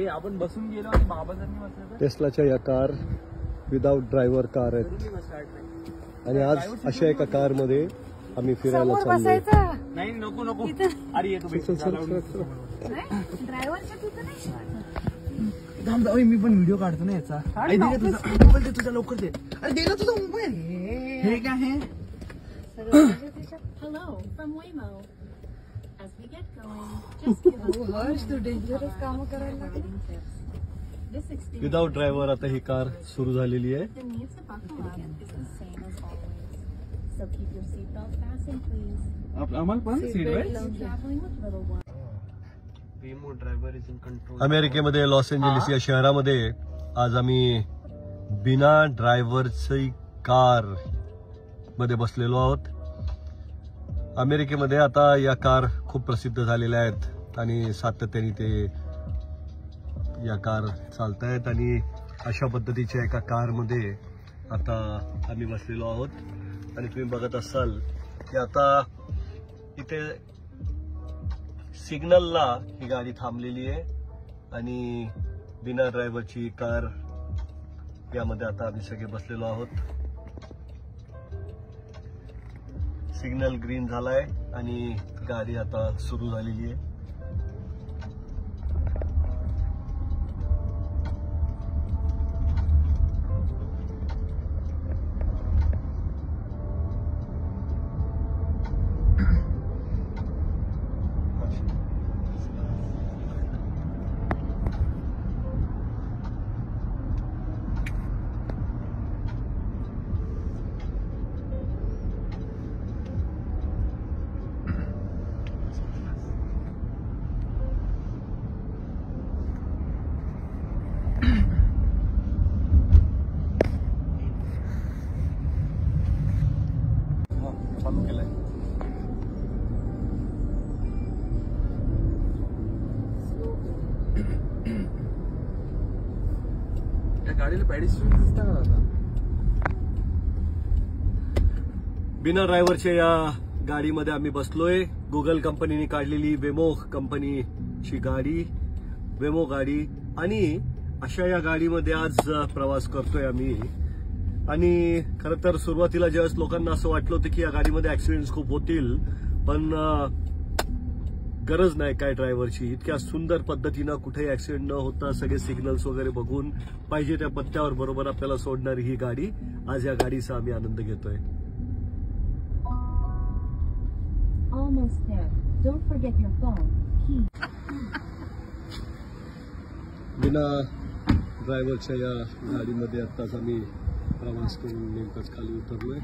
आपण बसून गेलो आणि बाबा जर नाही बसले तर टेस्लाच्या या कार विदाउट ड्रायव्हर कार आहेत आणि आज अशा एका कार मध्ये आम्ही फिरायला चाललोय. नाही नको नको अरे येतो मी पण व्हिडिओ काढतो ना याचा. मोबाईल दे तुझा लवकर दे. अरे दे ना तुझा मोबाईल. हे काय आहे Hello from Waymo. As we get going, just give us dangerous काम करायला लागले. this experience. विदाउट ड्रायव्हर आता ही कार सुरू झालेली आहे. The need to buckle up is the same as always. So keep your seatbelt fastened, please. आम्हाला पण seat Alone traveling with little ones. अमेरिकेमध्ये लॉस एंजेलिस या शहरामध्ये आज आम्ही बिना ड्रायव्हरची कार मध्ये बसलेलो आहोत. अमेरिकेमध्ये आता या कार खूप प्रसिद्ध झालेल्या आहेत आणि सातत्याने ते या कार चालत आहेत आणि अशा पद्धतीच्या एका कारमध्ये आता आम्ही बसलेलो आहोत. आणि तुम्ही बघत असाल की आता इथे सिग्नलला ही गाडी थांबलेली आहे आणि बिना ड्रायव्हरची कार यामध्ये आता आम्ही सगळे बसलेलो आहोत. सिग्नल ग्रीन झालाय आणि गाडी आता सुरू झालेली आहे. चालू केलंय. या गाडीला पॅडिस्ट्रियन दिसता का आता? बिना ड्रायव्हरच्या या गाडीमध्ये आम्ही बसलोय. गुगल कंपनीने काढलेली वेमो कंपनीची गाडी, वेमो गाडी आणि अशा या गाडीमध्ये आज प्रवास करतोय आम्ही. आणि खरं तर सुरुवातीला ज्यावेळेस लोकांना असं वाटलं होतं की या गाडीमध्ये ऍक्सिडेंट्स खूप होतील, पण गरज नाही काय ड्रायव्हरची. इतक्या सुंदर पद्धतीनं कुठेही ऍक्सिडेंट न होता सगळे सिग्नल्स वगैरे बघून पाहिजे त्या पत्त्यावर बरोबर आपल्याला सोडणारी ही गाडी. आज या गाडीचा आम्ही आनंद घेतोय. Almost there. Don't forget your phone. Key. बिना ड्रायव्हरच्या या गाडीमध्ये आत्ताच आम्ही प्रवास करून नेमकंच खाली उतरलोय.